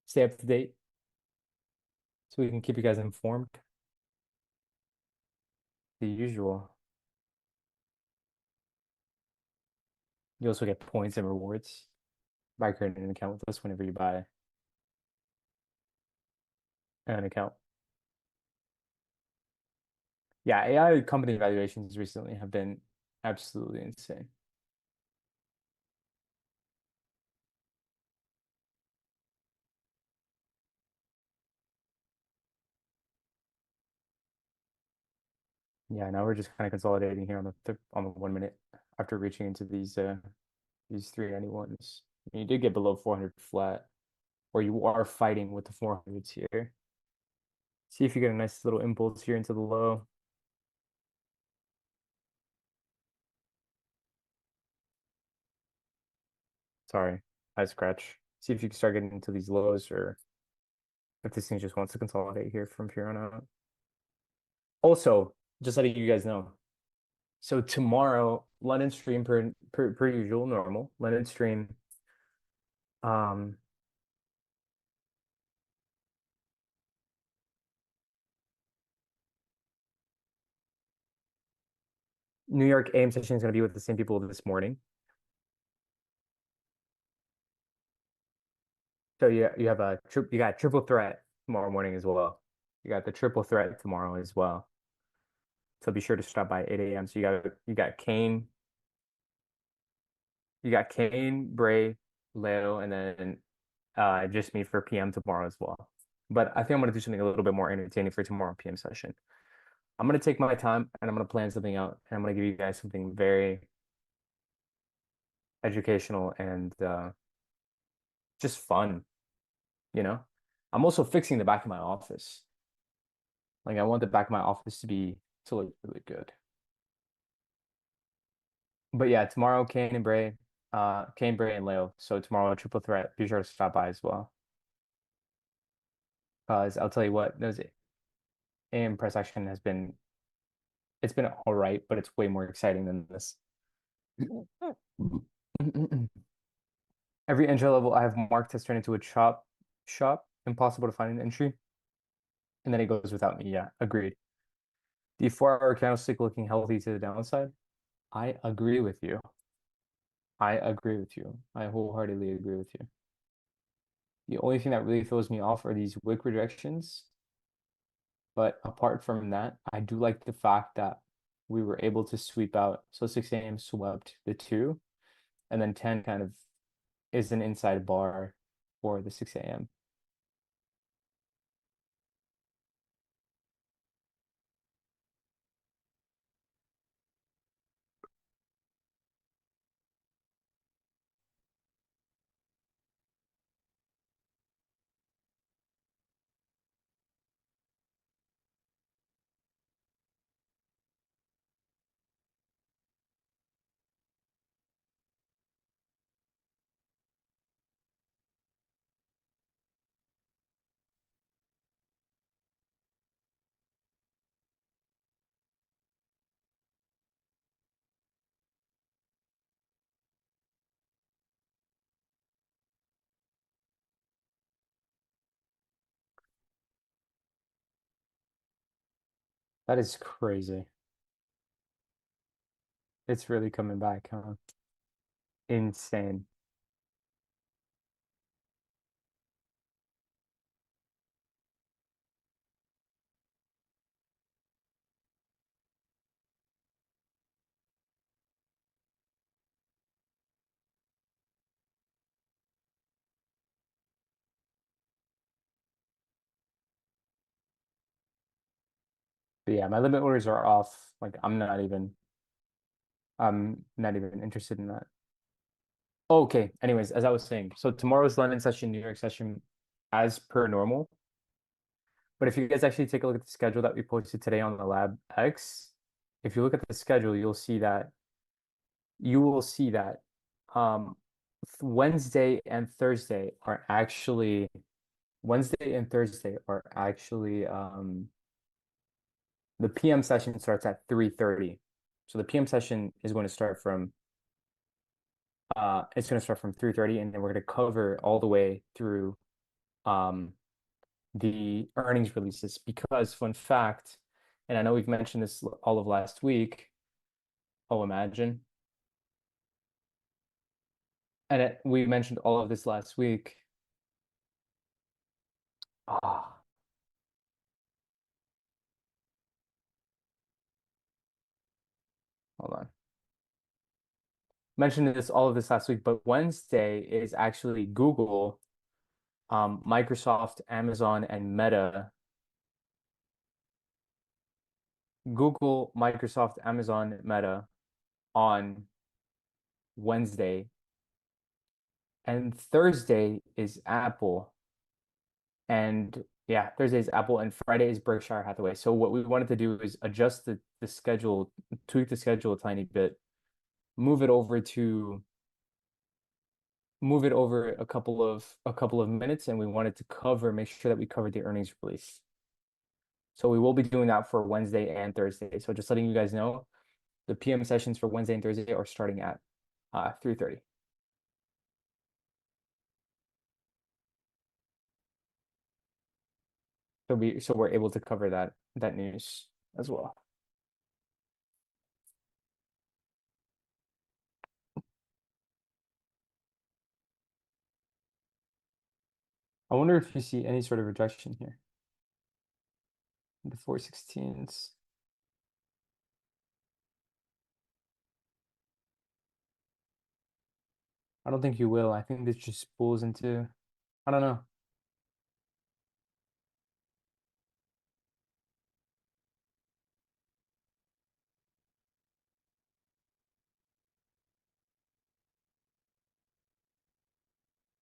[SPEAKER 1] stay up to date so we can keep you guys informed. The usual. You also get points and rewards by creating an account with us whenever you buy an account. Yeah, AI company valuations recently have been absolutely insane. Yeah, now we're just kind of consolidating here on the 1 minute after reaching into these 391s. You did get below 400 flat, or you are fighting with the 400s here. See if you get a nice little impulse here into the low. Sorry, I scratch. See if you can start getting into these lows, or if this thing just wants to consolidate here from here on out. Also, just letting you guys know. So tomorrow, London stream per usual, normal. London stream. Um, New York AM session is going to be with the same people this morning. So you have you got triple threat tomorrow morning as well. You got the triple threat tomorrow as well. So be sure to stop by 8 a.m. So you got Kane, Bray, Leo, and then just me for PM tomorrow as well. But I think I'm gonna do something a little bit more entertaining for tomorrow PM session. I'm gonna take my time and I'm gonna plan something out and I'm gonna give you guys something very educational and just fun, you know? I'm also fixing the back of my office. Like I want the back of my office to look really good. But yeah, tomorrow Kane, Bray, and Leo. So tomorrow triple threat. Be sure to stop by as well. Because I'll tell you what, those AM press action it's been all right, but it's way more exciting than this. Every entry level I have marked has turned into a chop shop. Impossible to find an entry. And then it goes without me. Yeah, agreed. The 4 hour candlestick looking healthy to the downside. I agree with you. I agree with you. I wholeheartedly agree with you. The only thing that really throws me off are these wick rejections. But apart from that, I do like the fact that we were able to sweep out. So 6 a.m. swept the two, and then 10 kind of is an inside bar for the 6 a.m. That is crazy. It's really coming back, huh? Insane. But yeah, my limit orders are off. Like I'm not even interested in that. Okay. Anyways, as I was saying, so tomorrow's London session, New York session, as per normal. But if you guys actually take a look at the schedule that we posted today on the Lab X, if you look at the schedule, you will see that um, Wednesday and Thursday are actually the PM session starts at 3:30. So the PM session is going to start from It's going to start from 3:30, and then we're going to cover all the way through um, the earnings releases. Because, fun fact, and I know we've mentioned this all of last week. Oh, imagine. We mentioned all of this last week. Ah, hold on. Mentioned this all of this last week, but Wednesday is actually Google, Microsoft, Amazon, and Meta. Google, Microsoft, Amazon, Meta on Wednesday, and Thursday is Apple. And yeah, Thursday is Apple, and Friday is Berkshire Hathaway. So what we wanted to do is adjust the schedule, tweak the schedule a tiny bit, move it over to move it over a couple of minutes, and we wanted to make sure that we covered the earnings release. So we will be doing that for Wednesday and Thursday. So just letting you guys know, the PM sessions for Wednesday and Thursday are starting at 3:30. So we're able to cover that news as well. I wonder if you see any sort of rejection here. The 416s. I don't think you will. I think this just spools into, I don't know.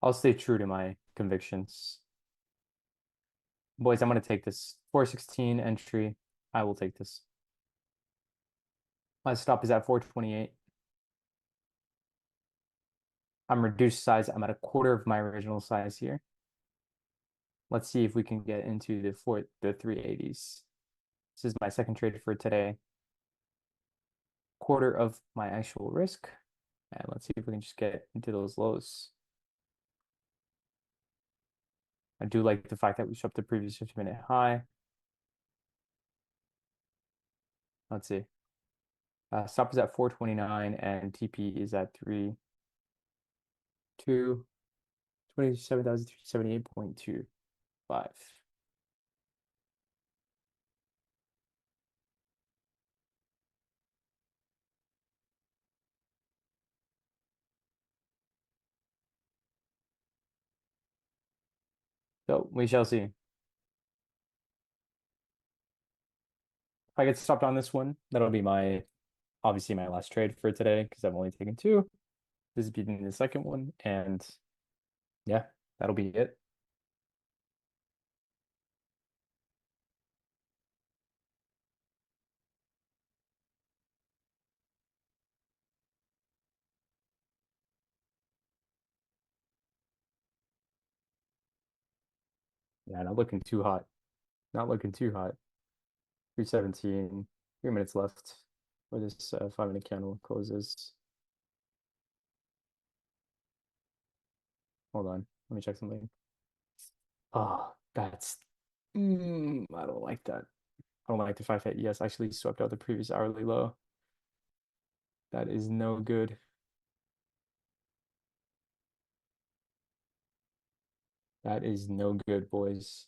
[SPEAKER 1] I'll stay true to my convictions. Boys, I'm going to take this 416 entry. I will take this. My stop is at 428. I'm reduced size. I'm at a quarter of my original size here. Let's see if we can get into the 380s. This is my second trade for today. Quarter of my actual risk. And let's see if we can just get into those lows. I do like the fact that we swept the previous 50-minute high. Let's see. Stop is at 429 and TP is at 3, 2, 27,378.25. So we shall see. If I get stopped on this one, that'll be obviously my last trade for today because I've only taken two. This is beating the second one, and yeah, that'll be it. Yeah, not looking too hot. Not looking too hot. 317, 3 minutes left where this 5-minute candle closes. Hold on, let me check something. Oh, I don't like that. I don't like the fact that ES actually swept out the previous hourly low. That is no good. That is no good, boys.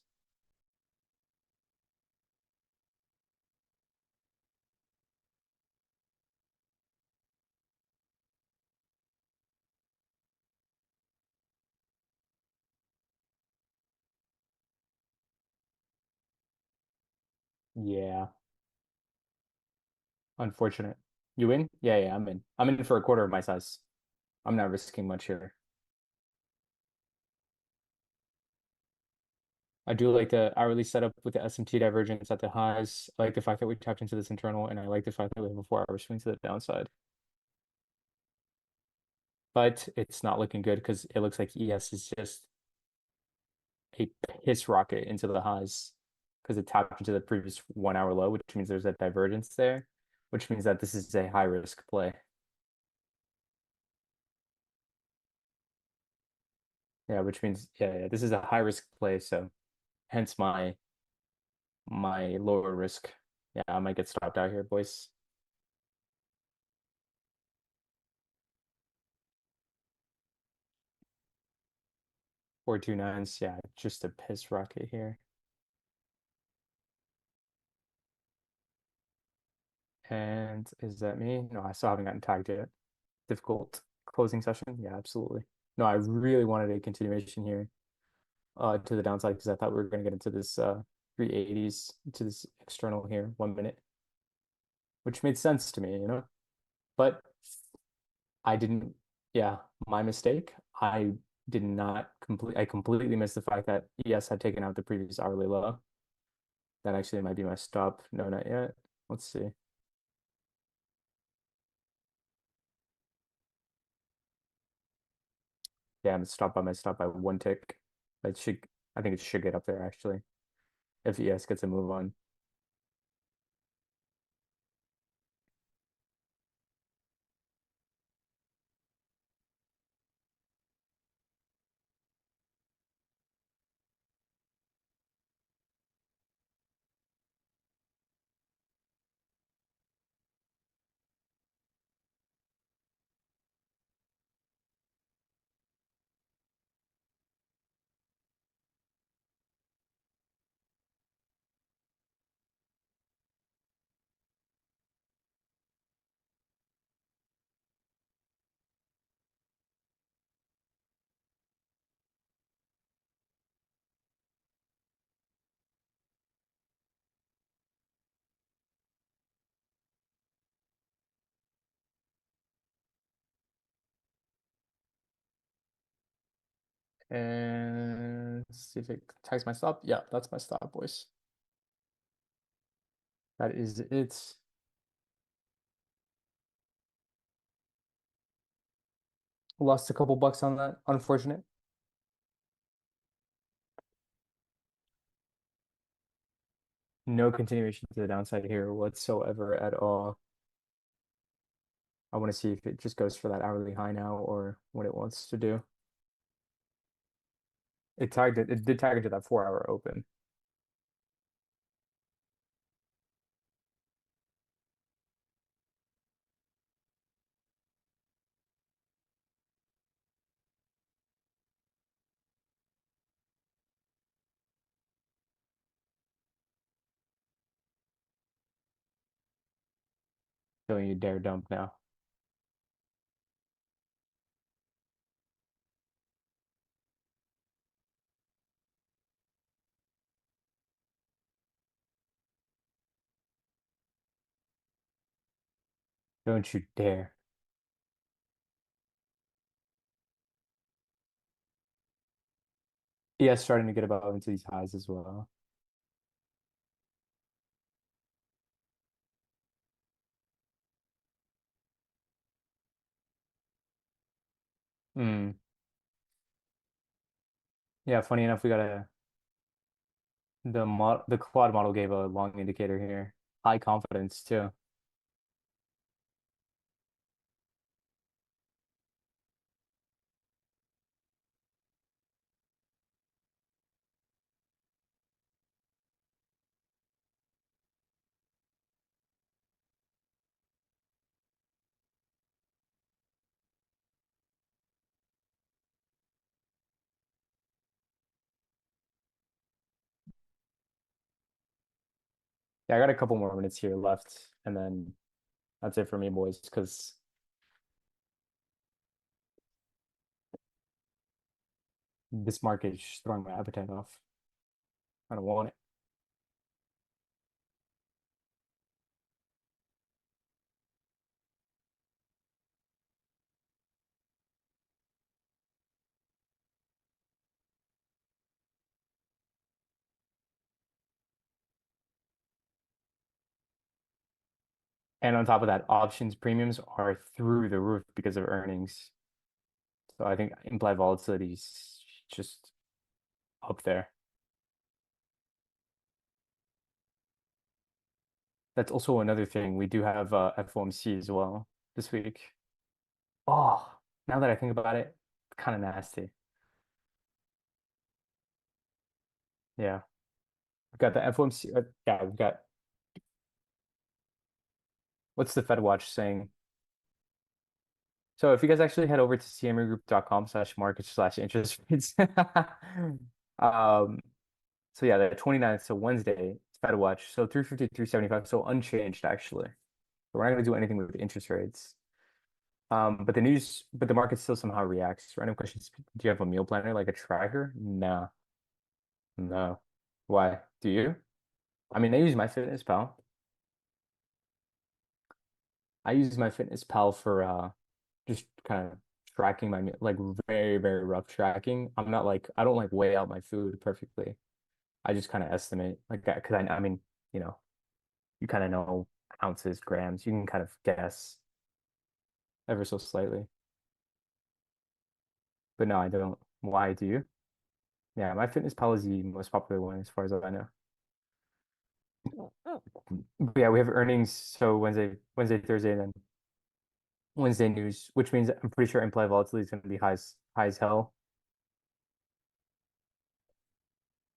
[SPEAKER 1] Yeah, unfortunate. You in? Yeah, yeah, I'm in. I'm in for a quarter of my size. I'm not risking much here. I do like the hourly setup with the SMT divergence at the highs. I like the fact that we tapped into this internal, and I like the fact that we have a 4-hour swing to the downside. But it's not looking good because it looks like ES is just a piss rocket into the highs because it tapped into the previous 1-hour low, which means there's a divergence there, which means that this is a high risk play. Yeah, which means yeah, this is a high risk play, so hence my lower risk. Yeah, I might get stopped out here, boys. 429s, yeah, just a piss rocket here. And is that me? No, I still haven't gotten tagged yet. Difficult closing session? Yeah, absolutely. No, I really wanted a continuation here to the downside because I thought we were going to get into this 380s to this external here 1 minute, which made sense to me, But I didn't, yeah, my mistake. I did not I completely missed the fact that ES had taken out the previous hourly low. That actually might be my stop. No, not yet. Let's see. Yeah, I'm stopped by my stop by 1 tick. It should, I think it should get up there actually if ES gets a move on. And see if it tags my stop. Yeah, that's my stop, boys. That is it. Lost a couple bucks on that. Unfortunate. No continuation to the downside here whatsoever at all. I want to see if it just goes for that hourly high now or what it wants to do. It did tag into that 4 hour open. Don't you dare dump now. Don't you dare. Yeah, starting to get above into these highs as well. Hmm. Yeah, funny enough, we got the quad model gave a long indicator here. High confidence too. Yeah, I got a couple more minutes here left, and then that's it for me, boys, because this market is just throwing my appetite off. I don't want it. And on top of that, options premiums are through the roof because of earnings. So I think implied volatility is just up there. That's also another thing. We do have FOMC as well this week. Oh, now that I think about it, kind of nasty. Yeah. We've got the FOMC. Yeah, we've got what's the Fed Watch saying? So if you guys actually head over to cmegroup.com/market/interest rates, um, so yeah, the 29th, so Wednesday, it's Fed Watch. So 350, 375, so unchanged actually. We're not going to do anything with interest rates. But the market still somehow reacts. Random questions. Do you have a meal planner like a tracker? No, no. Why? Do you? I mean, I use MyFitnessPal. I use MyFitnessPal for just kind of tracking my like very, very rough tracking. I'm not like I don't like weigh out my food perfectly. I just kind of estimate like that because I mean, you know, you kind of know ounces, grams. You can kind of guess ever so slightly. But no, I don't. Why do you? Yeah, MyFitnessPal is the most popular one as far as I know. But yeah, we have earnings. So Wednesday, Thursday, and then Wednesday news, which means I'm pretty sure implied volatility is going to be high as hell.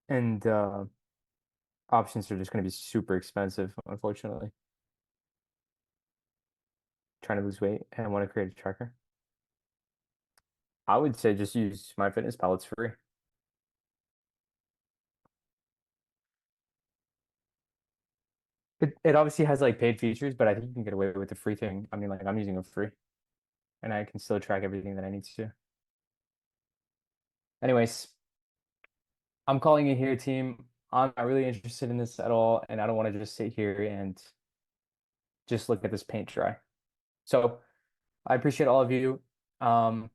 [SPEAKER 1] And options are just going to be super expensive, unfortunately. Trying to lose weight and want to create a tracker. I would say just use MyFitnessPal. It's free. It obviously has like paid features, but I think you can get away with the free thing. I mean, like I'm using it free and I can still track everything that I need to. Anyways, I'm calling it here, team. I'm not really interested in this at all, and I don't want to just sit here and just look at this paint dry. So I appreciate all of you. Um,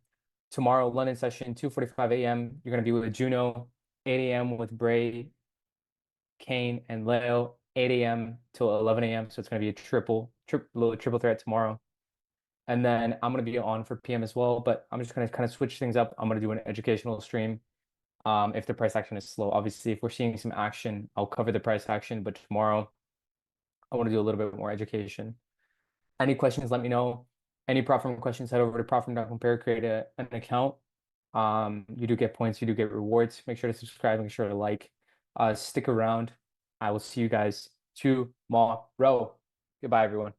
[SPEAKER 1] Tomorrow, London session, 2:45 a.m. You're gonna be with Juno, 8 a.m. with Bray, Kane, and Leo, 8 a.m. till 11 a.m. So it's gonna be a little triple threat tomorrow. And then I'm gonna be on for PM as well, but I'm just gonna kind of switch things up. I'm gonna do an educational stream. If the price action is slow, obviously, if we're seeing some action, I'll cover the price action. But tomorrow, I want to do a little bit more education. Any questions, let me know. Any prop firm questions, head over to propfirm.compare, create an account. You do get points, you do get rewards. Make sure to subscribe, make sure to like. Stick around. I will see you guys tomorrow. Goodbye, everyone.